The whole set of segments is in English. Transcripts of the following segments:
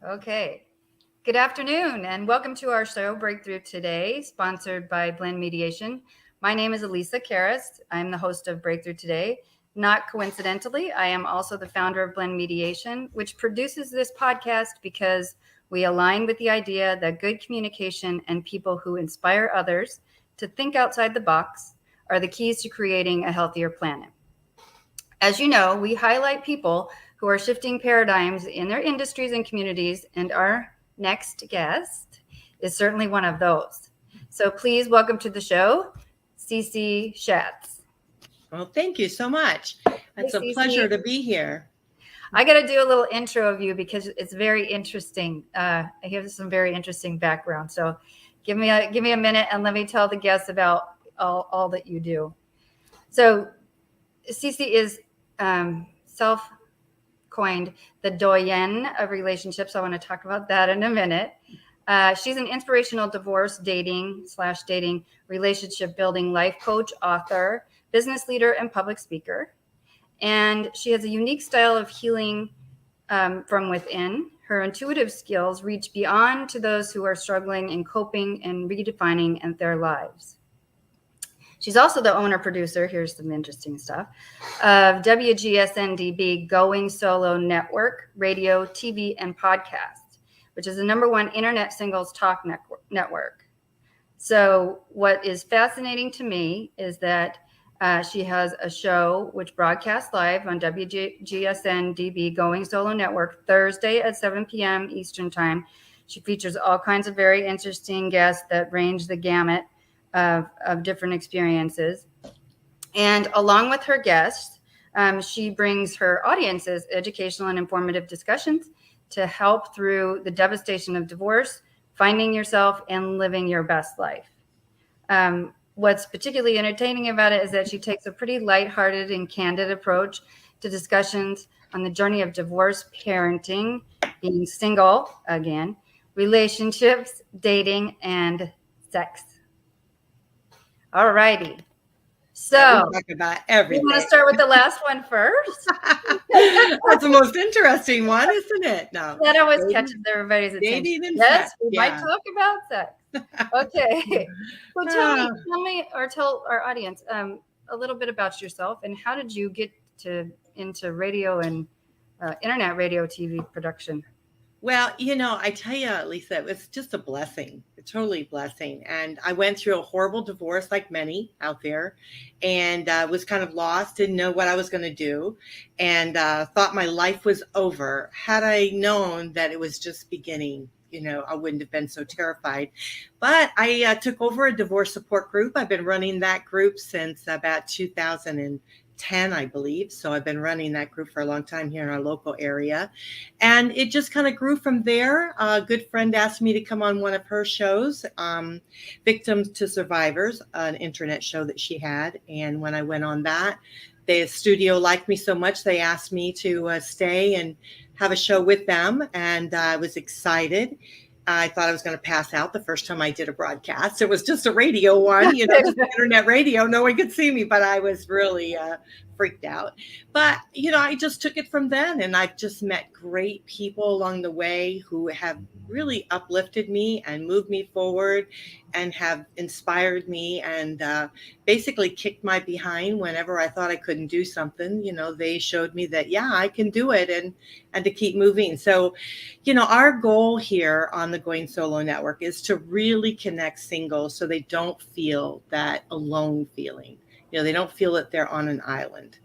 Okay. Good afternoon and welcome to our show Breakthrough Today, sponsored by Blend Mediation. My name is Alisa, Kharis. I'm the host of Breakthrough Today. Not coincidentally, I am also the founder of Blend Mediation, which produces this podcast because we align with the idea that good communication and people who inspire others to think outside the box are the keys to creating a healthier planet. As you know, we highlight people who are shifting paradigms in their industries and communities, and our next guest is certainly one of those. So please welcome to the show, Cece Shatz. Well, thank you so much. It's a pleasure to be here. I got to do a little intro of you because it's very interesting. I have some very interesting background. So give me a minute and let me tell the guests about all that you do. So Cece is self-coined the Doyenne of relationships. I want to talk about that in a minute. She's an inspirational divorce, dating, relationship building life coach, author, business leader, and public speaker. And she has a unique style of healing from within. Her intuitive skills reach beyond to those who are struggling and coping and redefining their lives. She's also the owner-producer, here's some interesting stuff, of WGSN-DB Going Solo Network, radio, TV, and podcast, which is the #1 internet singles talk network. So what is fascinating to me is that she has a show which broadcasts live on WGSN-DB Going Solo Network Thursday at 7 p.m. Eastern Time. She features all kinds of very interesting guests that range the gamut of different experiences. And along with her guests, she brings her audiences educational and informative discussions to help through the devastation of divorce, finding yourself, and living your best life. What's particularly entertaining about it is that she takes a pretty lighthearted and candid approach to discussions on the journey of divorce, parenting, being single again, relationships, dating, and sex. All righty. So we talk about everything. You want to start with the last one first? That's the most interesting one, isn't it? No. That always catches everybody's attention. Yes, we might talk about sex. Okay. So tell me, or tell our audience a little bit about yourself and how did you get into radio and internet radio TV production? Well, I tell you, Lisa, it was just a blessing, a totally blessing. And I went through a horrible divorce like many out there and was kind of lost, didn't know what I was going to do and thought my life was over. Had I known that it was just beginning, I wouldn't have been so terrified. But I took over a divorce support group. I've been running that group since about 2010, I believe. So I've been running that group for a long time here in our local area. And it just kind of grew from there. A good friend asked me to come on one of her shows, Victims to Survivors, an internet show that she had. And when I went on that, the studio liked me so much, they asked me to stay and have a show with them. And I was excited. I thought I was going to pass out the first time I did a broadcast. It was just a radio one, just internet radio. No one could see me, but I was really freaked out. But, I just took it from then. And I've just met great people along the way who have really uplifted me and moved me forward and have inspired me and basically kicked my behind whenever I thought I couldn't do something. They showed me that, yeah, I can do it and to keep moving. So, our goal here on the Going Solo Network is to really connect singles so they don't feel that alone feeling. They don't feel that they're on an island.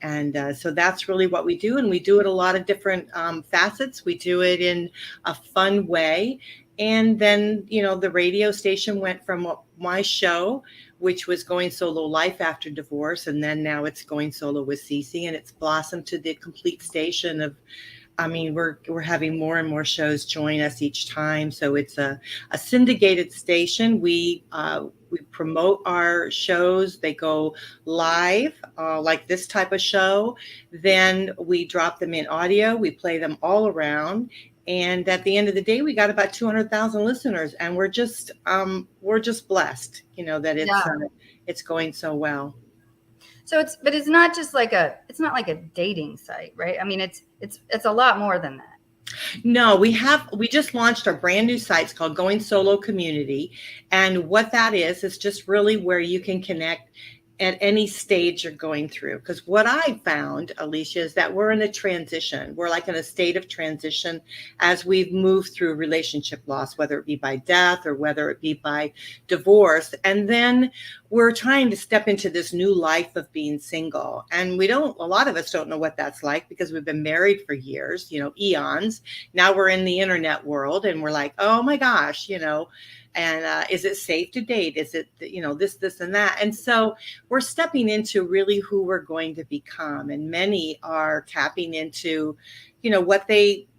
And so that's really what we do. And we do it a lot of different facets. We do it in a fun way. And then, the radio station went from my show, which was Going Solo Life After Divorce. And then now it's Going Solo with Cece. And it's blossomed to the complete station of, we're having more and more shows join us each time. So it's a syndicated station. We promote our shows. They go live, like this type of show. Then we drop them in audio. We play them all around. And at the end of the day, we got about 200,000 listeners, and we're just blessed, that it's going so well. So it's not just like it's not like a dating site, right? I mean, it's a lot more than that. No, we just launched our brand new site. It's called Going Solo Community. And what that is just really where you can connect at any stage you're going through. Because what I found, Alicia, is that we're in a transition. We're like in a state of transition as we've moved through relationship loss, whether it be by death or whether it be by divorce. And then we're trying to step into this new life of being single. And a lot of us don't know what that's like because we've been married for years, eons. Now we're in the internet world and we're like, oh my gosh, and is it safe to date? Is it, this and that? And so we're stepping into really who we're going to become. And many are tapping into,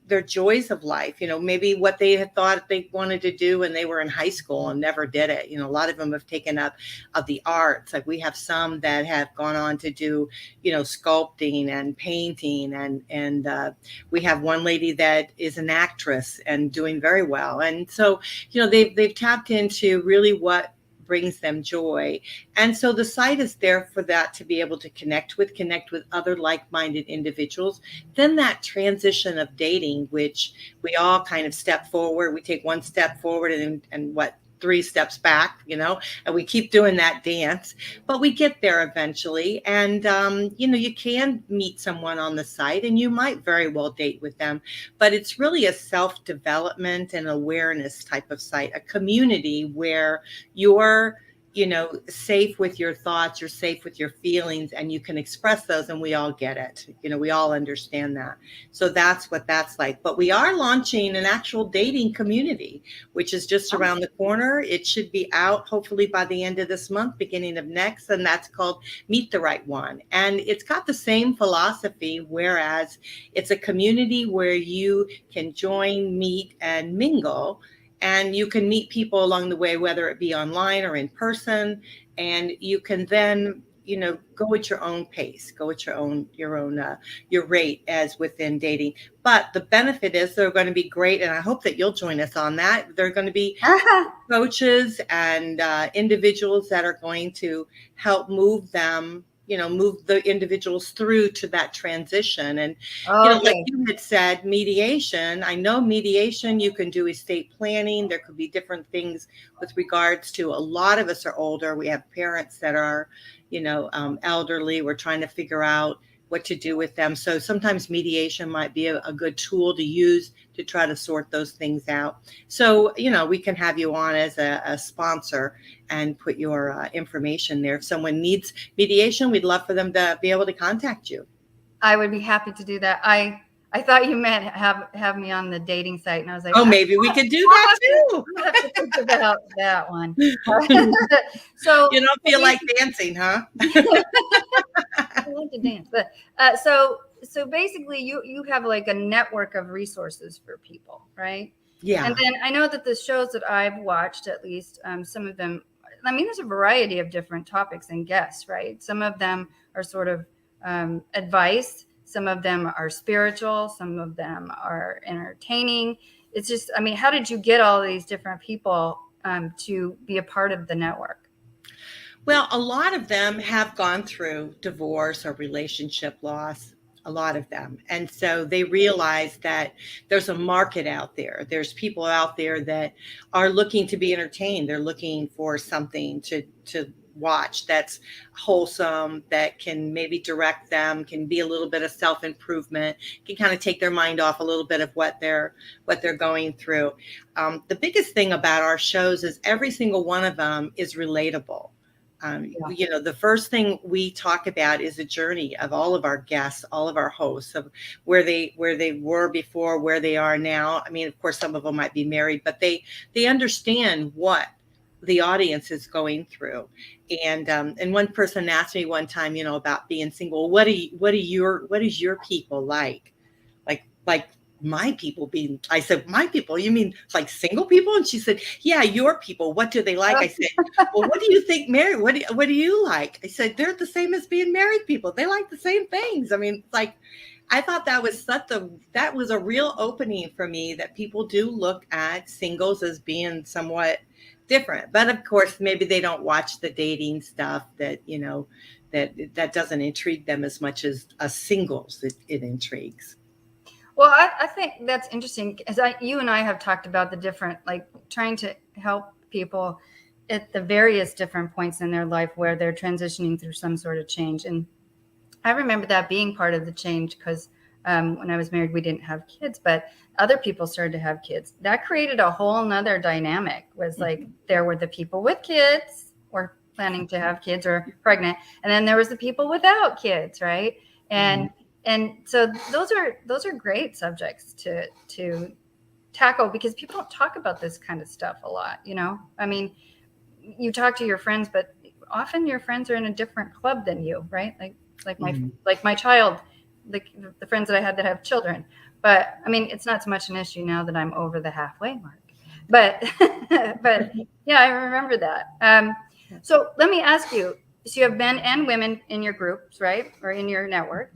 their joys of life, maybe what they had thought they wanted to do when they were in high school and never did it. A lot of them have taken up of the arts. Like we have some that have gone on to do, sculpting and painting. And we have one lady that is an actress and doing very well. And so, they've tapped into really what brings them joy. And so the site is there for that, to be able to connect with other like-minded individuals. Then that transition of dating, which we all kind of step forward, we take one step forward and 3 steps back, and we keep doing that dance, but we get there eventually. And, you can meet someone on the site and you might very well date with them, but it's really a self-development and awareness type of site, a community where you're safe with your thoughts, you're safe with your feelings, and you can express those, and we all get it. We all understand that. So that's what that's like. But we are launching an actual dating community, which is just around the corner. It should be out hopefully by the end of this month, beginning of next, and that's called Meet the Right One. And it's got the same philosophy, whereas it's a community where you can join, meet, and mingle. And you can meet people along the way, whether it be online or in person. And you can then, go at your own pace, go at your rate as within dating. But the benefit is they're going to be great. And I hope that you'll join us on that. They're going to be coaches and individuals that are going to help move them, move the individuals through to that transition. And, like you had said, mediation, I know mediation, you can do estate planning. There could be different things with regards to, a lot of us are older. We have parents that are, elderly. We're trying to figure out what to do with them. So sometimes mediation might be a good tool to use to try to sort those things out. So, we can have you on as a sponsor and put your information there. If someone needs mediation, we'd love for them to be able to contact you. I would be happy to do that. I thought you meant have me on the dating site, and I was like, maybe we could do that too. I have to think about that one. So you don't feel like dancing, huh? I love to dance, but so basically, you have like a network of resources for people, right? Yeah. And then I know that the shows that I've watched, at least some of them, there's a variety of different topics and guests, right? Some of them are sort of advice. Some of them are spiritual. Some of them are entertaining. It's just, how did you get all these different people to be a part of the network? Well, a lot of them have gone through divorce or relationship loss, a lot of them. And so they realize that there's a market out there. There's people out there that are looking to be entertained. They're looking for something to watch that's wholesome, that can maybe direct them, can be a little bit of self-improvement, can kind of take their mind off a little bit of what they're going through. The biggest thing about our shows is every single one of them is relatable. The first thing we talk about is the journey of all of our guests, all of our hosts, of where they were before, where they are now. Of course, some of them might be married, but they understand what the audience is going through. And one person asked me one time, about being single. What is your people like? Like my people being, I said, my people, you mean like single people? And she said, yeah, your people, what do they like? I said, well, what do you think married? What do you like? I said, they're the same as being married people. They like the same things. I thought that was a real opening for me, that people do look at singles as being somewhat different. But of course, maybe they don't watch the dating stuff that doesn't intrigue them as much as singles. It intrigues. Well, I think that's interesting, as you and I have talked about the different, like trying to help people at the various different points in their life where they're transitioning through some sort of change. And I remember that being part of the change because when I was married, we didn't have kids, but other people started to have kids. That created a whole nother dynamic, was like there were the people with kids or planning to have kids or pregnant, and then there was the people without kids, right? And so those are great subjects to tackle, because people don't talk about this kind of stuff a lot, you know? I mean, you talk to your friends, but often your friends are in a different club than you, right? Like my child, like the friends that I had that have children. But I mean, it's not so much an issue now that I'm over the halfway mark. But but yeah, I remember that. So let me ask you. So you have men and women in your groups, right? Or in your network.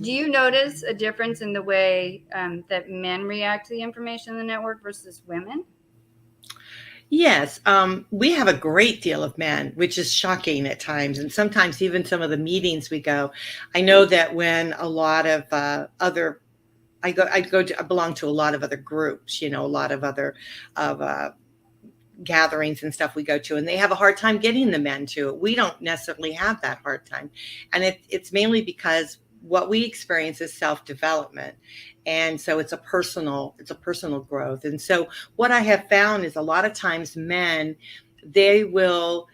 Do you notice a difference in the way that men react to the information in the network versus women? Yes, we have a great deal of men, which is shocking at times. And sometimes even some of the meetings we go, I know that when a lot of I belong to a lot of other groups, you know, a lot of other gatherings and stuff we go to, and they have a hard time getting the men to it. We don't necessarily have that hard time. And it's mainly because what we experience is self-development. And so it's a personal growth. And so what I have found is a lot of times men, they will,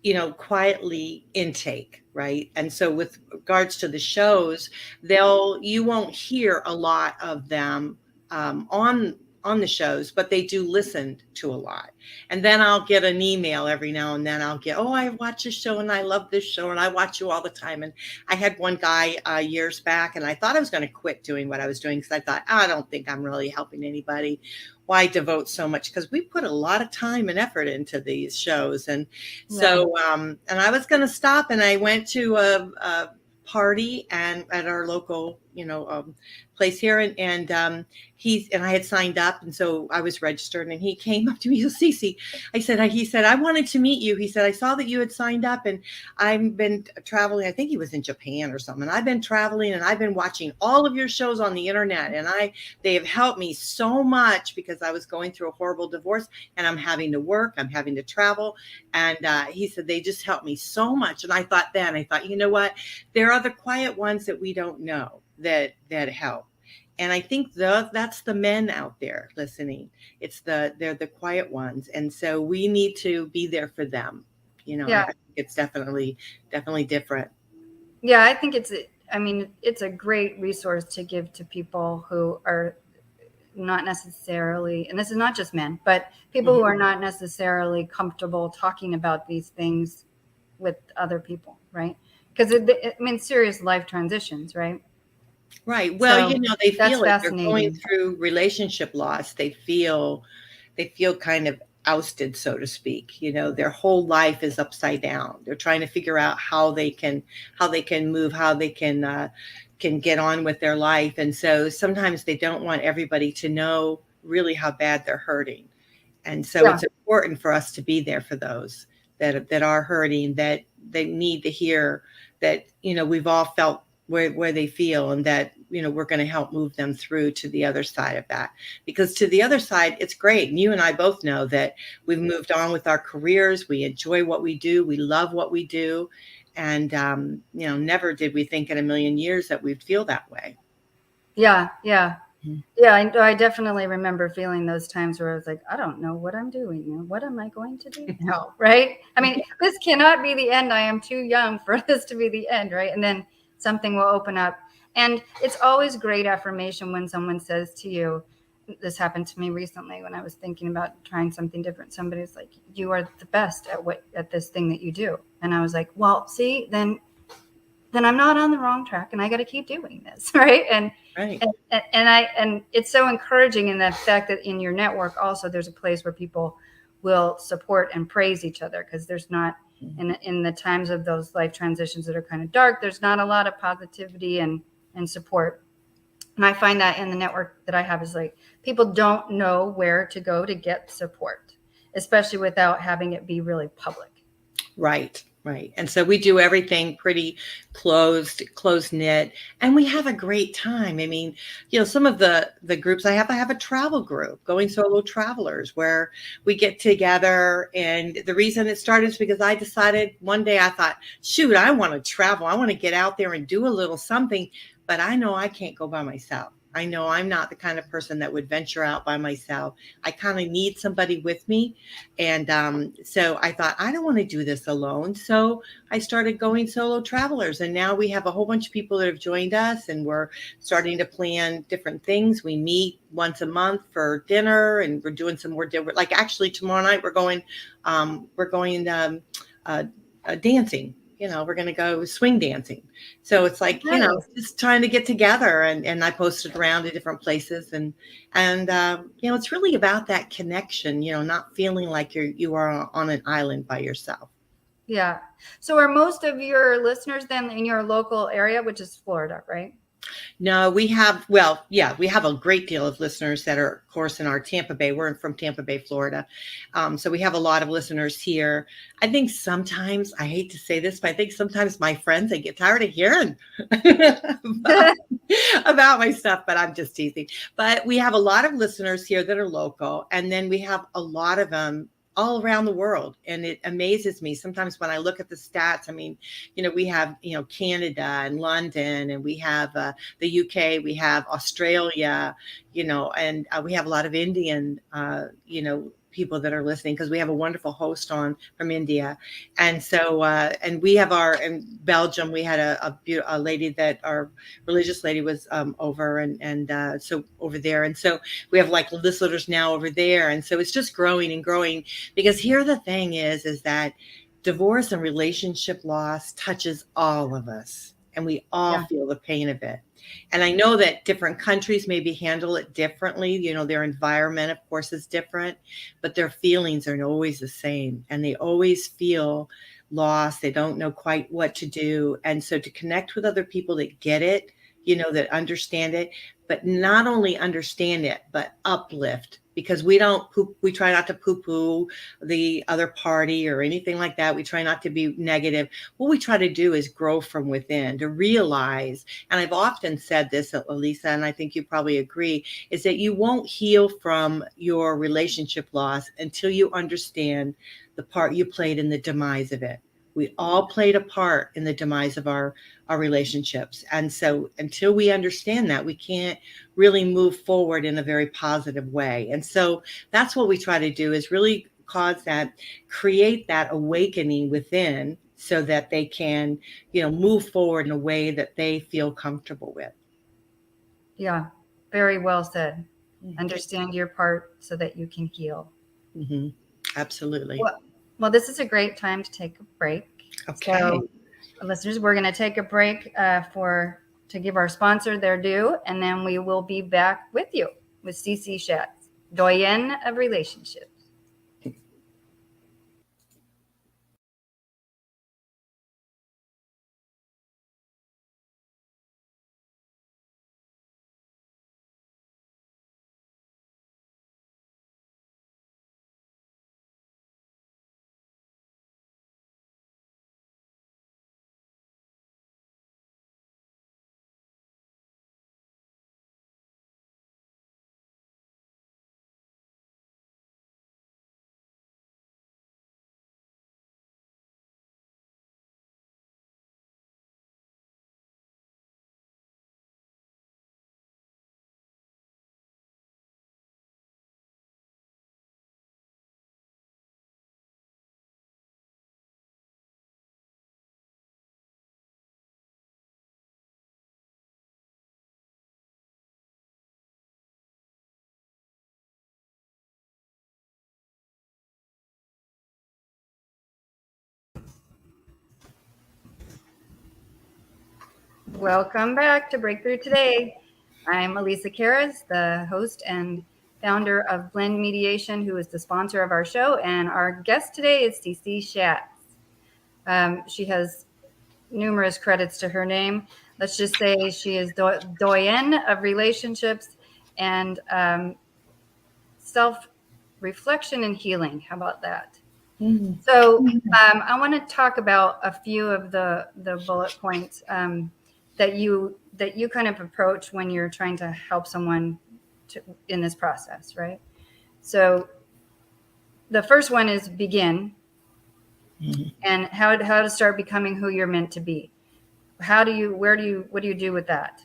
you know, quietly intake, right? And so with regards to the shows, you won't hear a lot of them on the shows, but they do listen to a lot. And then I'll get an email every now and then. I'll get, oh, I watch this show and I love this show and I watch you all the time. And I had one guy years back, and I thought I was going to quit doing what I was doing because I thought, I don't think I'm really helping anybody. Why devote so much? Because we put a lot of time and effort into these shows. And so, and I was going to stop, and I went to a party and at our local, you know, place here, and I had signed up, and so I was registered, and he came up to me, Cece, he said, I wanted to meet you. He said, I saw that you had signed up, and I've been traveling. I think he was in Japan or something. I've been traveling, and I've been watching all of your shows on the internet, and they have helped me so much because I was going through a horrible divorce, and I'm having to work, I'm having to travel. And he said, they just helped me so much. And I thought, you know what? There are the quiet ones that we don't know that help. And I think that's the men out there listening. They're the quiet ones. And so we need to be there for them. You know, yeah. I think it's definitely different. Yeah, I think it's a great resource to give to people who are not necessarily, and this is not just men, but people who are not necessarily comfortable talking about these things with other people, right? Because serious life transitions, right? Right. Well, so, you know, they feel like they're going through relationship loss. They feel kind of ousted, so to speak. You know, their whole life is upside down. They're trying to figure out how they can move, how they can get on with their life. And so sometimes they don't want everybody to know really how bad they're hurting. And so it's important for us to be there for those that are hurting, that they need to hear that, you know, we've all felt where they feel, and that, you know, we're going to help move them through to the other side of that. Because to the other side, it's great. And you and I both know that we've moved on with our careers. We enjoy what we do. We love what we do. And, you know, never did we think in a million years that we'd feel that way. Yeah. I definitely remember feeling those times where I was like, I don't know what I'm doing. What am I going to do now? Right. I mean, this cannot be the end. I am too young for this to be the end. Right. And then something will open up. And it's always great affirmation when someone says to you, this happened to me recently when I was thinking about trying something different. Somebody's like, you are the best at this thing that you do. And I was like, well, see, then I'm not on the wrong track, and I got to keep doing this. Right. And it's so encouraging in the fact that in your network also there's a place where people will support and praise each other, because there's not in the times of those life transitions that are kind of dark, there's not a lot of positivity and support. And I find that in the network that I have is like, people don't know where to go to get support, especially without having it be really public. Right. Right. And so we do everything pretty closed knit, and we have a great time. I mean, some of the groups I have a travel group, Going Solo Travelers, where we get together. And the reason it started is because I decided one day, I thought, shoot, I want to travel. I want to get out there and do a little something, but I know I can't go by myself. I know I'm not the kind of person that would venture out by myself. I kind of need somebody with me. And so I thought, I don't want to do this alone. So I started Going Solo Travelers. And now we have a whole bunch of people that have joined us, and we're starting to plan different things. We meet once a month for dinner, and we're doing some more dinner. Like actually tomorrow night, we're going dancing. We're going to go swing dancing. So it's like, Nice. just trying to get together, and I posted around to different places, and it's really about that connection, not feeling like you are on an island by yourself. Yeah. So are most of your listeners then in your local area, which is Florida, right? No, we have a great deal of listeners that are, of course, in our Tampa Bay. We're from Tampa Bay, Florida. So we have a lot of listeners here. I think sometimes, I hate to say this, but I think sometimes my friends, they get tired of hearing about my stuff, but I'm just teasing. But we have a lot of listeners here that are local. And then we have a lot of them all around the world. And it amazes me sometimes when I look at the stats. I mean, we have, Canada and London, and we have the UK, we have Australia, and we have a lot of Indian, people that are listening, because we have a wonderful host on from India. And so, and we have in Belgium, we had a lady that our religious lady was over, and so over there. And so we have like listeners now over there. And so it's just growing and growing, because here the thing is that divorce and relationship loss touches all of us, and we all feel the pain of it. And I know that different countries maybe handle it differently. Their environment, of course, is different, but their feelings are always the same, and they always feel lost. They don't know quite what to do. And so to connect with other people that get it, that understand it, but not only understand it, but uplift, because we try not to poo-poo the other party or anything like that. We try not to be negative. What we try to do is grow from within, to realize, and I've often said this, Alisa, and I think you probably agree, is that you won't heal from your relationship loss until you understand the part you played in the demise of it. We all played a part in the demise of our relationships. And so until we understand that, we can't really move forward in a very positive way. And so that's what we try to do, is really create that awakening within, so that they can, move forward in a way that they feel comfortable with. Yeah, very well said. Understand your part so that you can heal. Mm-hmm. Absolutely. Well, this is a great time to take a break. Okay. So, listeners, we're going to take a break to give our sponsor their due, and then we will be back with you with Cece Shatz, Doyenne of Relationships. Welcome back to Breakthrough Today. I'm Alisa, the host and founder of Blend Mediation, who is the sponsor of our show. And our guest today is Cece Shatz. She has numerous credits to her name. Let's just say she is Doyenne of Relationships and self-reflection and healing. How about that? Mhm. So I want to talk about a few of the bullet points that you kind of approach when you're trying to help someone in this process, right? So the first one is begin, and how to start becoming who you're meant to be. What do you do with that?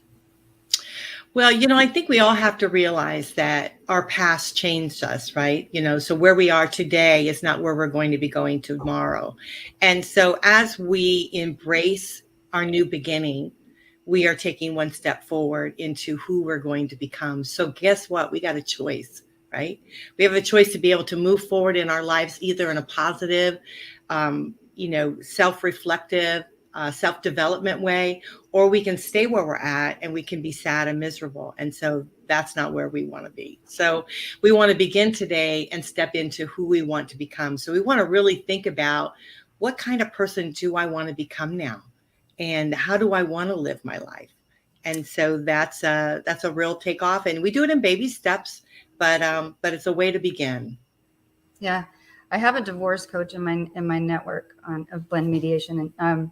Well, I think we all have to realize that our past changed us, right? So where we are today is not where we're going to be going tomorrow. And so as we embrace our new beginning, we are taking one step forward into who we're going to become. So guess what? We got a choice, right? We have a choice to be able to move forward in our lives, either in a positive, self-reflective, self-development way, or we can stay where we're at and we can be sad and miserable. And so that's not where we want to be. So we want to begin today and step into who we want to become. So we want to really think about, what kind of person do I want to become now? And how do I want to live my life? And so that's a real takeoff. And we do it in baby steps, but it's a way to begin. Yeah. I have a divorce coach in my network of blend mediation. And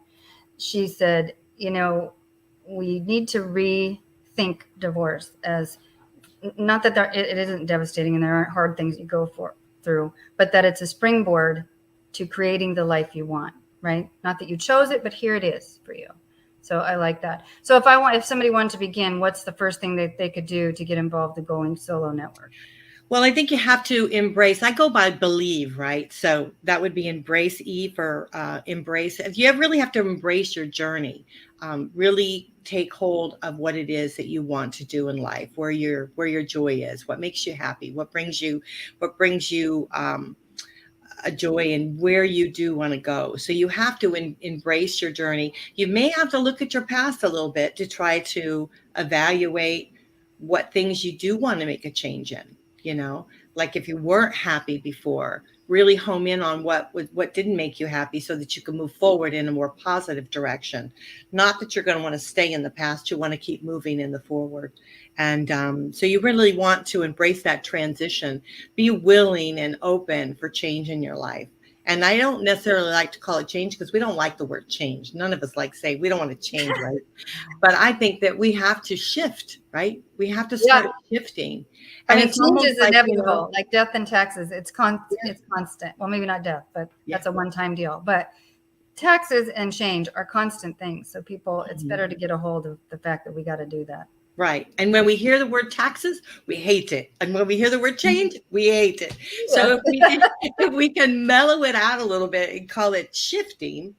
she said, we need to rethink divorce as not that it isn't devastating and there aren't hard things you go through, but that it's a springboard to creating the life you want, right? Not that you chose it, but here it is for you. So I like that. So if somebody wanted to begin, what's the first thing that they could do to get involved in the Going Solo Network? Well, I think you have to embrace. I go by believe, right? So that would be embrace, E for embrace. You really have to embrace your journey. Really take hold of what it is that you want to do in life, where your joy is, what makes you happy, what brings you a joy, and where you do want to go. So you have to embrace your journey. You may have to look at your past a little bit to try to evaluate what things you do want to make a change in. Like if you weren't happy before, really home in on what didn't make you happy so that you can move forward in a more positive direction. Not that you're going to want to stay in the past. You want to keep moving in the forward. And so you really want to embrace that transition, be willing and open for change in your life. And I don't necessarily like to call it change because we don't like the word change. None of us like say we don't want to change, right? But I think that we have to shift, right? We have to start shifting. And change is inevitable, like death and taxes. It's constant. Well, maybe not death, but that's a one-time deal. But taxes and change are constant things. So people, it's better to get a hold of the fact that we got to do that. Right. And when we hear the word taxes, we hate it. And when we hear the word change, we hate it. So if we can mellow it out a little bit and call it shifting,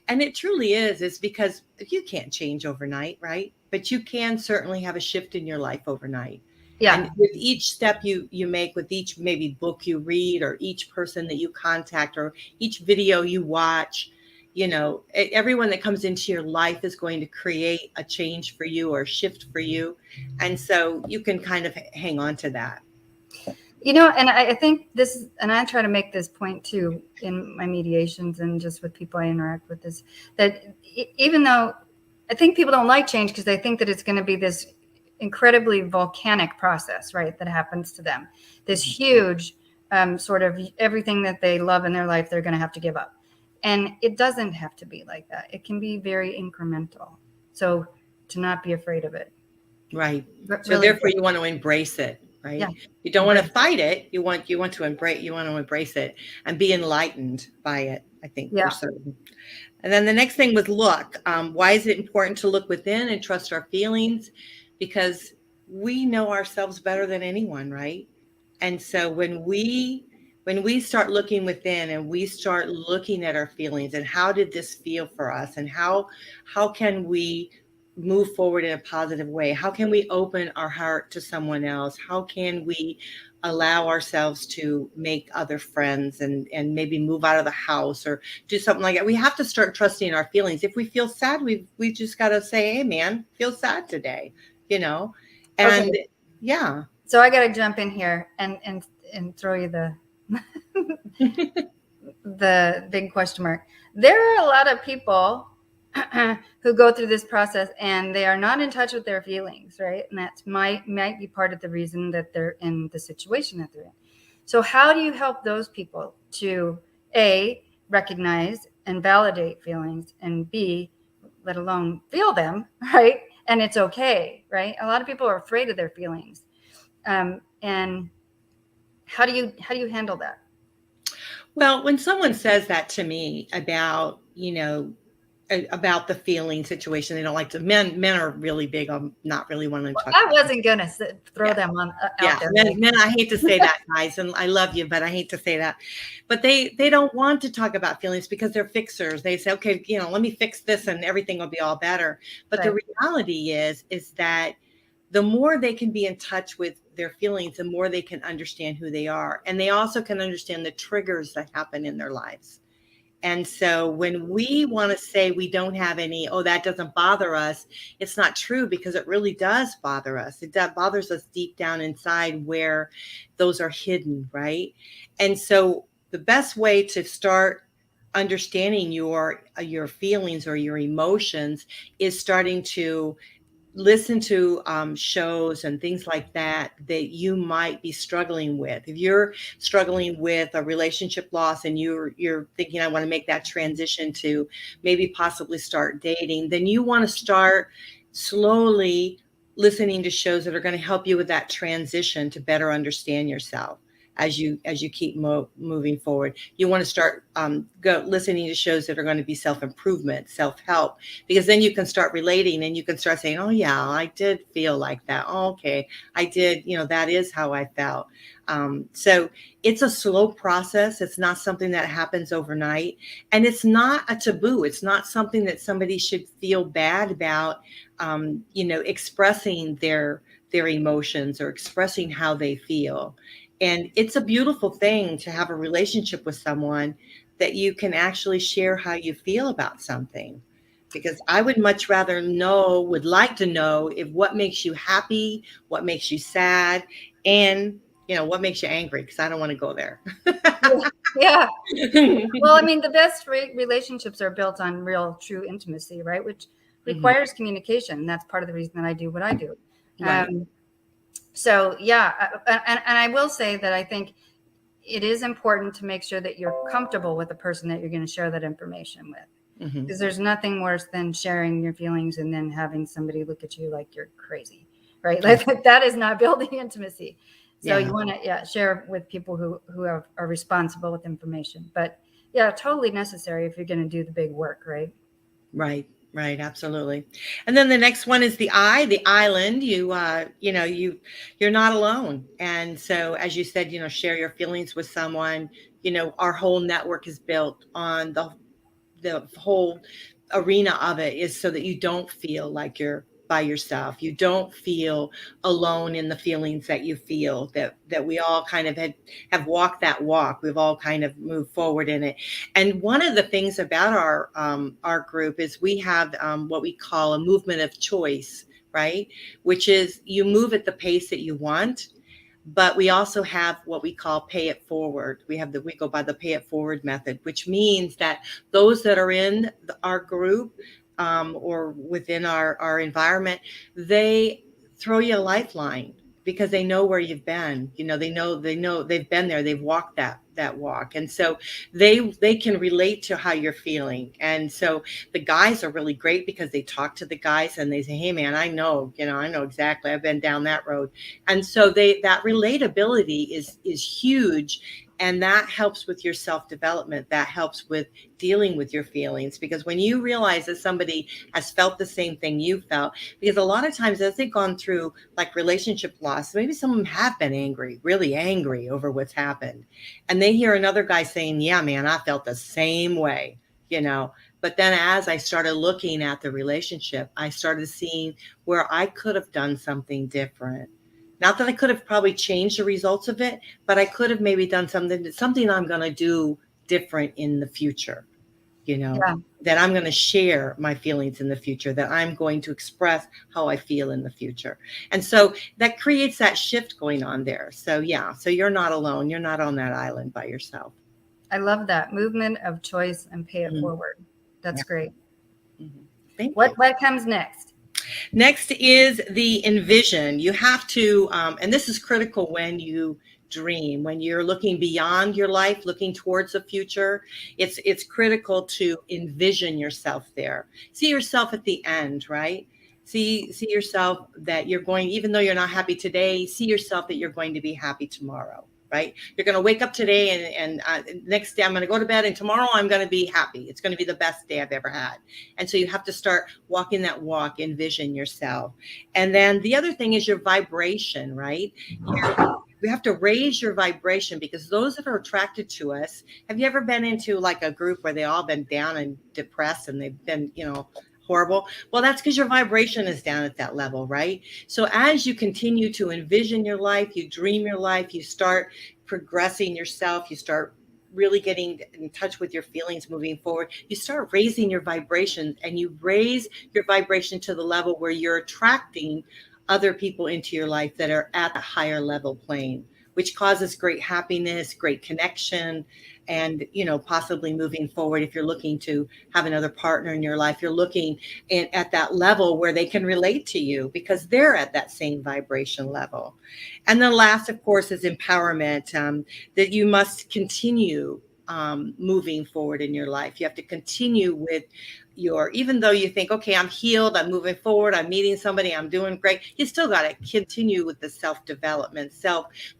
and it truly is because you can't change overnight, right? But you can certainly have a shift in your life overnight. Yeah. And with each step you make, with each maybe book you read, or each person that you contact, or each video you watch, everyone that comes into your life is going to create a change for you or a shift for you. And so you can kind of hang on to that. And I think and I try to make this point too in my mediations and just with people I interact with, is that even though I think people don't like change because they think that it's going to be this incredibly volcanic process, right, that happens to them, this huge sort of everything that they love in their life they're going to have to give up. And it doesn't have to be like that. It can be very incremental. So to not be afraid of it. Right. So therefore you want to embrace it, right? Yeah. You don't want to fight it. You want to embrace it and be enlightened by it, I think, for certain. And then the next thing was look. Why is it important to look within and trust our feelings? Because we know ourselves better than anyone, right? And so when we start looking within and we start looking at our feelings and how did this feel for us, and how can we move forward in a positive way? How can we open our heart to someone else? How can we allow ourselves to make other friends and maybe move out of the house or do something like that? We have to start trusting our feelings. If we feel sad, we just got to say, hey man, feel sad today, and okay. Yeah. So I got to jump in here and throw you the big question mark. There are a lot of people who go through this process and they are not in touch with their feelings, right? And that might be part of the reason that they're in the situation that they're in. So how do you help those people to A, recognize and validate feelings, and B, let alone feel them, right? And it's okay, right? A lot of people are afraid of their feelings. And how do you handle that? Well, when someone says that to me about, about the feeling situation, they don't like to. Men are really big on not really wanting to Well, talk I about wasn't gonna throw Yeah. them on Yeah, out there. men, I hate to say that, guys, and I love you, but I hate to say that. But they don't want to talk about feelings because they're fixers. They say, okay, let me fix this and everything will be all better. But the Right. reality is that the more they can be in touch with their feelings, the more they can understand who they are. And they also can understand the triggers that happen in their lives. And so when we want to say we don't have any, oh, that doesn't bother us, it's not true, because it really does bother us. It bothers us deep down inside where those are hidden, right? And so the best way to start understanding your feelings or your emotions is starting to listen to shows and things like that you might be struggling with. If you're struggling with a relationship loss and you're thinking, I want to make that transition to maybe possibly start dating, then you want to start slowly listening to shows that are going to help you with that transition to better understand yourself as you keep moving forward. You want to start listening to shows that are going to be self-improvement, self-help, because then you can start relating and you can start saying, oh yeah, I did feel like that. Oh, okay, I did, that is how I felt. So it's a slow process. It's not something that happens overnight, and it's not a taboo. It's not something that somebody should feel bad about, expressing their emotions or expressing how they feel. And it's a beautiful thing to have a relationship with someone that you can actually share how you feel about something. Because I would much rather would like to know if what makes you happy, what makes you sad, and what makes you angry, because I don't want to go there. Yeah. Well, I mean, the best relationships are built on real, true intimacy, right? Which requires communication. That's part of the reason that I do what I do. Right. So yeah, and I will say that I think it is important to make sure that you're comfortable with the person that you're going to share that information with, because there's nothing worse than sharing your feelings and then having somebody look at you like you're crazy, right? Like that is not building intimacy. So you want to share with people who are responsible with information. But yeah, totally necessary if you're going to do the big work, right? Right, absolutely. And then the next one is the island. You're not alone. And so, as you said, share your feelings with someone. Our whole network is built on the whole arena of it is so that you don't feel like you're by yourself. You don't feel alone in the feelings that you feel, that we all kind of have walked that walk. We've all kind of moved forward in it. And one of the things about our group is we have what we call a movement of choice, right? Which is you move at the pace that you want. But we also have what we call pay it forward. We go by the pay it forward method, which means that those that are in our group or within our environment, they throw you a lifeline because they know where you've been. They know they've been there. They've walked that walk. And so they can relate to how you're feeling. And so the guys are really great because they talk to the guys and they say, hey man, I know exactly. I've been down that road. And so that relatability is huge. And that helps with your self-development. That helps with dealing with your feelings, because when you realize that somebody has felt the same thing you felt, because a lot of times as they've gone through like relationship loss, maybe some of them have been angry, really angry over what's happened. And they hear another guy saying, yeah, man, I felt the same way, But then as I started looking at the relationship, I started seeing where I could have done something different. Not that I could have probably changed the results of it, but I could have maybe done something I'm going to do different in the future, that I'm going to share my feelings in the future, that I'm going to express how I feel in the future. And so that creates that shift going on there. So so you're not alone. You're not on that island by yourself. I love that movement of choice and pay it forward. That's great. Thank you. What comes next? Next is the Envision. You have to, and this is critical when you dream, when you're looking beyond your life, looking towards the future. It's critical to envision yourself there. See yourself at the end, right? See yourself that you're going, even though you're not happy today, see yourself that you're going to be happy tomorrow. Right? You're going to wake up today and next day I'm going to go to bed, and tomorrow I'm going to be happy. It's going to be the best day I've ever had. And so you have to start walking that walk, envision yourself. And then the other thing is your vibration, right? We have to raise your vibration, because those that are attracted to us, have you ever been into like a group where they all been down and depressed and they've been, horrible? Well, that's because your vibration is down at that level, right? So as you continue to envision your life, you dream your life, you start progressing yourself, you start really getting in touch with your feelings moving forward, you start raising your vibration, and you raise your vibration to the level where you're attracting other people into your life that are at a higher level plane, which causes great happiness, great connection, and possibly moving forward, if you're looking to have another partner in your life, you're looking at that level where they can relate to you because they're at that same vibration level. And then last, of course, is empowerment, that you must continue moving forward in your life. You have to continue with even though you think, okay, I'm healed, I'm moving forward, I'm meeting somebody, I'm doing great, you still got to continue with the self-development,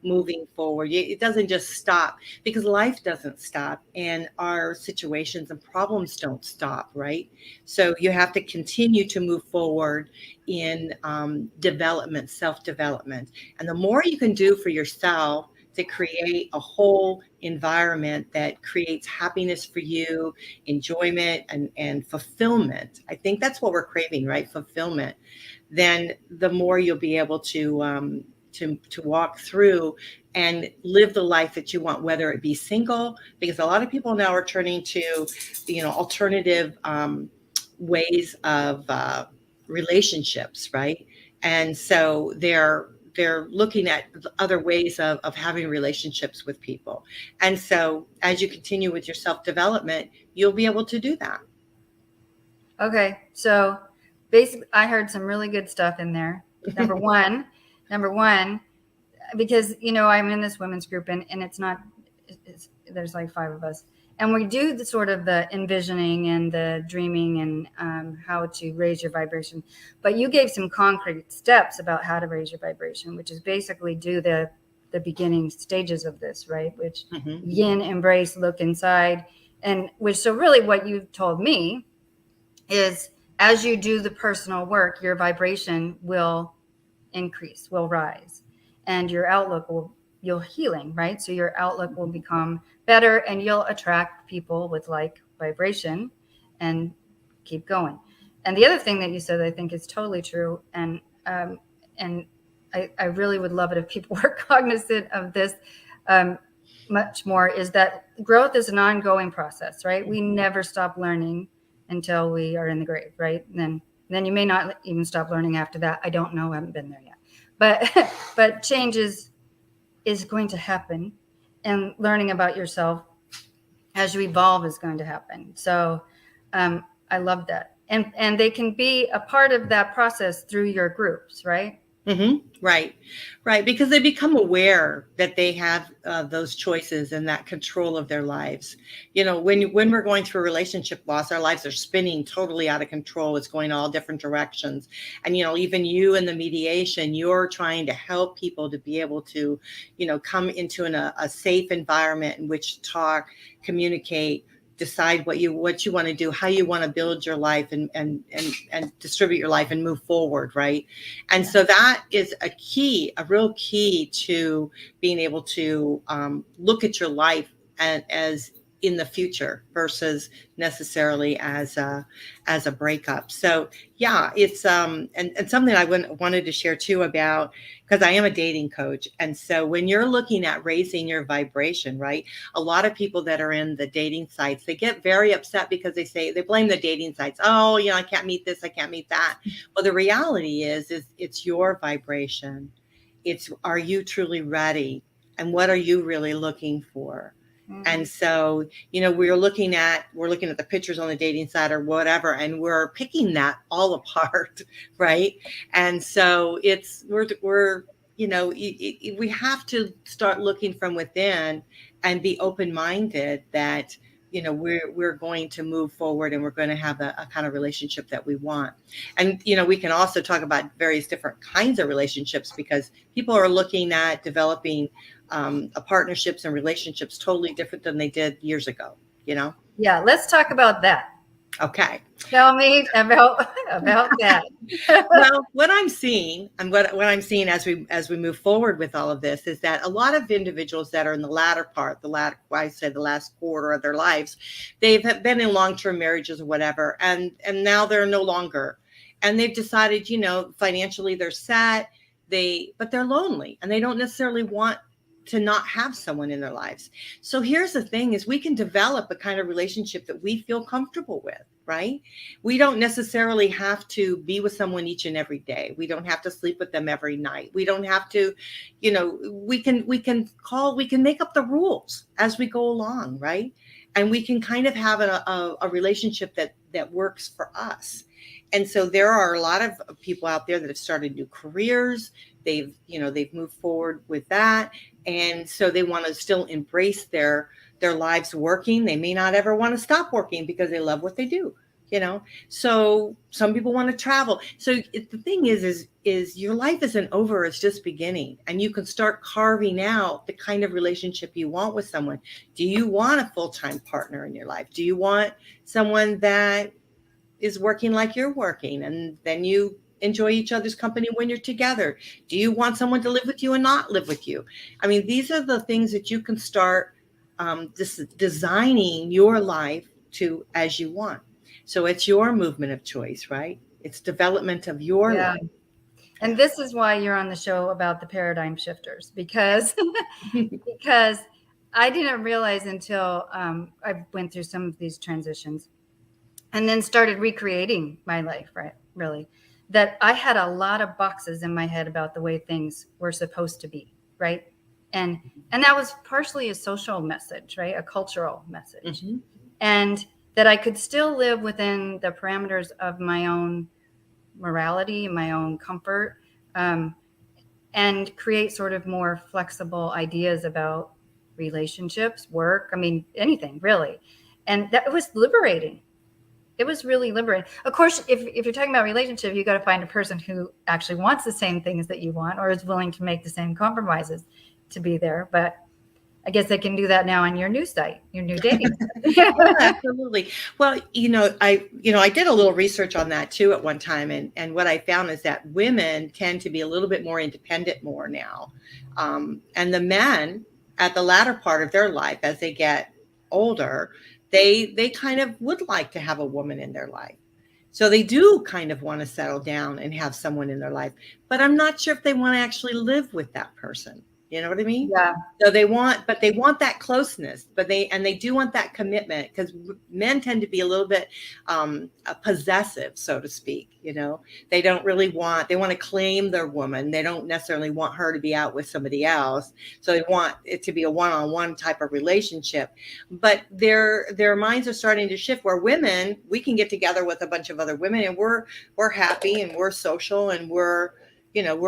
moving forward. It doesn't just stop, because life doesn't stop, and our situations and problems don't stop, right? So you have to continue to move forward in development, self-development. And the more you can do for yourself to create a whole environment that creates happiness for you, enjoyment and fulfillment. I think that's what we're craving, right? Fulfillment. Then the more you'll be able to walk through and live the life that you want, whether it be single, because a lot of people now are turning to, alternative ways of relationships, right? And so they're looking at other ways of having relationships with people. And so as you continue with your self-development, you'll be able to do that. Okay. So basically, I heard some really good stuff in there. Number one, because, I'm in this women's group and there's like 5 of us. And we do the sort of the envisioning and the dreaming and how to raise your vibration. But you gave some concrete steps about how to raise your vibration, which is basically do the beginning stages of this, right? Which yin, embrace, look inside. And so really what you told me is as you do the personal work, your vibration will increase, will rise, and your outlook you'll healing, right? So your outlook will become better, and you'll attract people with like vibration and keep going. And the other thing that you said, I think is totally true. And I really would love it if people were cognizant of this much more, is that growth is an ongoing process, right? We never stop learning until we are in the grave, right? And then you may not even stop learning after that. I don't know. I haven't been there yet. But change is going to happen, and learning about yourself as you evolve is going to happen. So I love that. And they can be a part of that process through your groups, right? Right. Because they become aware that they have those choices and that control of their lives. When we're going through a relationship loss, our lives are spinning totally out of control. It's going all different directions. And, even you in the mediation, you're trying to help people to be able to, come into a safe environment in which to talk, communicate, decide what you want to do, how you want to build your life and distribute your life and move forward, right? And so that is a real key to being able to look at your life as in the future versus necessarily as a breakup. So yeah, it's and something I wanted to share too about, because I am a dating coach. And so when you're looking at raising your vibration, right, a lot of people that are in the dating sites, they get very upset because they blame the dating sites. Oh, I can't meet this, I can't meet that. Well, the reality is it's your vibration. Are you truly ready? And what are you really looking for? And so, we're looking at the pictures on the dating site or whatever, and we're picking that all apart, right? And so we have to start looking from within and be open-minded that, we're going to move forward and we're going to have a kind of relationship that we want. And, we can also talk about various different kinds of relationships, because people are looking at developing partnerships and relationships totally different than they did years ago, Yeah, let's talk about that. Okay. Tell me about that. Well, what I'm seeing and what I'm seeing as we move forward with all of this is that a lot of individuals that are in the last quarter of their lives, they've been in long-term marriages or whatever, and now they're no longer, and they've decided, financially they're set, but they're lonely and they don't necessarily want to not have someone in their lives. So here's the thing is we can develop a kind of relationship that we feel comfortable with, right? We don't necessarily have to be with someone each and every day. We don't have to sleep with them every night. We don't have to, we can make up the rules as we go along, right? And we can kind of have a relationship that works for us. And so there are a lot of people out there that have started new careers. They've moved forward with that. And so they want to still embrace their lives working. They may not ever want to stop working because they love what they do, So some people want to travel. So the thing is your life isn't over. It's just beginning. And you can start carving out the kind of relationship you want with someone. Do you want a full-time partner in your life? Do you want someone that is working like you're working, and then you enjoy each other's company when you're together? Do you want someone to live with you and not live with you? I mean, these are the things that you can start designing your life to as you want. So it's your movement of choice, right? It's development of your life. And this is why you're on the show about the paradigm shifters, because I didn't realize until I went through some of these transitions and then started recreating my life, right? Really, that I had a lot of boxes in my head about the way things were supposed to be, right? And that was partially a social message, right? A cultural message. Mm-hmm. And that I could still live within the parameters of my own morality, my own comfort, and create sort of more flexible ideas about relationships, work, anything really. And that was liberating. It was really liberating. Of course, if you're talking about relationship, you got to find a person who actually wants the same things that you want or is willing to make the same compromises to be there. But I guess they can do that now on your new site, your new dating site. Yeah, absolutely. Well, I did a little research on that too at one time. And what I found is that women tend to be a little bit more independent more now. And the men at the latter part of their life, as they get older, they kind of would like to have a woman in their life. So they do kind of want to settle down and have someone in their life, but I'm not sure if they want to actually live with that person. You know what I mean? Yeah. So they want that closeness, but they do want that commitment, because men tend to be a little bit possessive, so to speak. They don't really they want to claim their woman. They don't necessarily want her to be out with somebody else. So they want it to be a one-on-one type of relationship. But their minds are starting to shift, where women, we can get together with a bunch of other women and we're happy and we're social and we're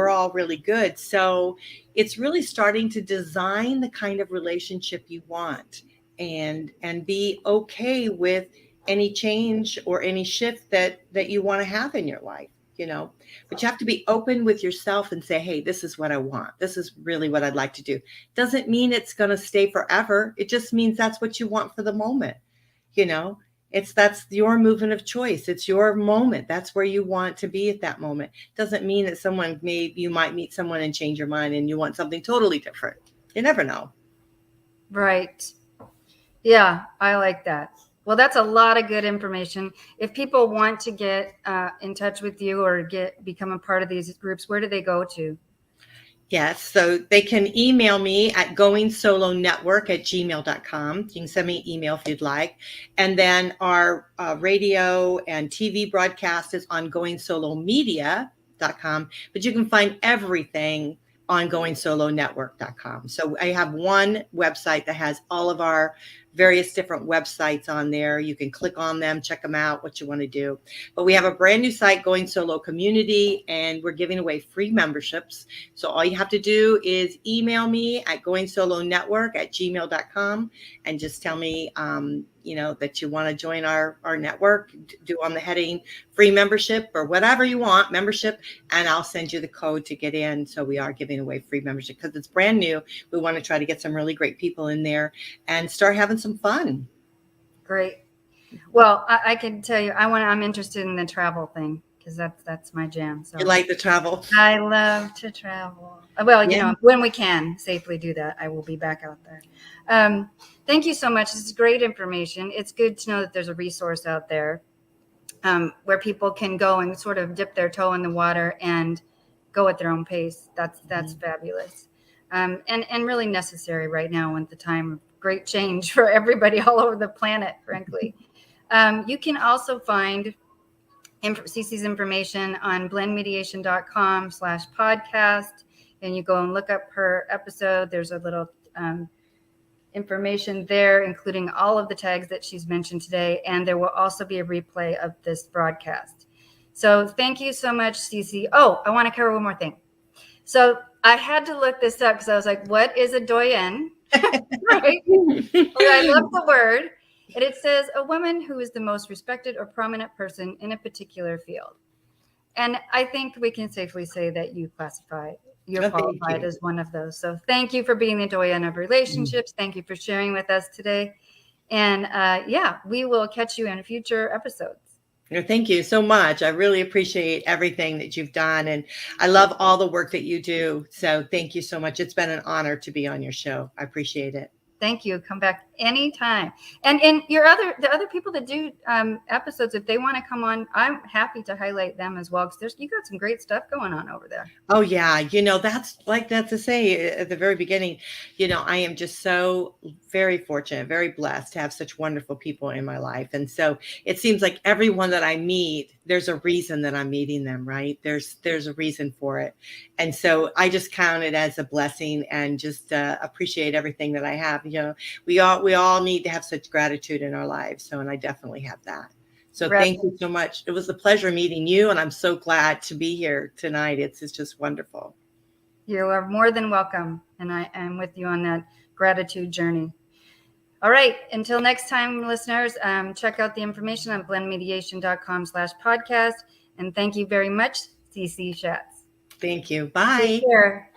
all really good. So it's really starting to design the kind of relationship you want and be okay with any change or any shift that you want to have in your life, but you have to be open with yourself and say, hey, this is what I want. This is really what I'd like to do. Doesn't mean it's going to stay forever. It just means that's what you want for the moment. That's your movement of choice. It's your moment. That's where you want to be at that moment. Doesn't mean that you might meet someone and change your mind and you want something totally different. You never know. Right. Yeah, I like that. Well, that's a lot of good information. If people want to get in touch with you or become a part of these groups, where do they go to? Yes, so they can email me at goingsolonetwork@gmail.com. You can send me an email if you'd like. And then our radio and TV broadcast is on goingsolomedia.com. But you can find everything on goingsolonetwork.com. So I have one website that has all of our various different websites on there. You can click on them, check them out, what you want to do. But we have a brand new site, Going Solo Community, and we're giving away free memberships. So all you have to do is email me at goingsolonetwork@gmail.com and just tell me, that you want to join our network, do on the heading free membership or whatever you want, membership, and I'll send you the code to get in. So we are giving away free membership because it's brand new. We want to try to get some really great people in there and start having some fun. Great. Well, I can tell you, I'm interested in the travel thing because that's my jam. So You like the travel? I love to travel. Well, when we can safely do that, I will be back out there. Thank you so much. This is great information. It's good to know that there's a resource out there where people can go and sort of dip their toe in the water and go at their own pace. That's fabulous. And really necessary right now at the time of great change for everybody all over the planet, frankly. You can also find Cece's information on blendmediation.com/podcast. And you go and look up her episode. There's a little information there, including all of the tags that she's mentioned today. And there will also be a replay of this broadcast. So thank you so much, Cece. Oh, I want to cover one more thing. So I had to look this up because I was like, what is a doyenne? Right? Well, I love the word. And it says a woman who is the most respected or prominent person in a particular field. And I think we can safely say that you're qualified as one of those. So thank you for being the doyenne of relationships. Thank you for sharing with us today. And we will catch you in future episodes. Thank you so much. I really appreciate everything that you've done. And I love all the work that you do. So thank you so much. It's been an honor to be on your show. I appreciate it. Thank you. Come back anytime. And the other people that do episodes, if they want to come on, I'm happy to highlight them as well because you got some great stuff going on over there. Oh yeah, that's like that to say at the very beginning. I am just so very fortunate, very blessed to have such wonderful people in my life, and so it seems like everyone that I meet, there's a reason that I'm meeting them, right? There's a reason for it, and so I just count it as a blessing and just appreciate everything that I have. We all need to have such gratitude in our lives. And I definitely have that. So thank you so much. It was a pleasure meeting you. And I'm so glad to be here tonight. It's just wonderful. You are more than welcome. And I am with you on that gratitude journey. All right. Until next time, listeners, check out the information on blendmediation.com/podcast. And thank you very much, Cece Shatz. Thank you. Bye. Take care.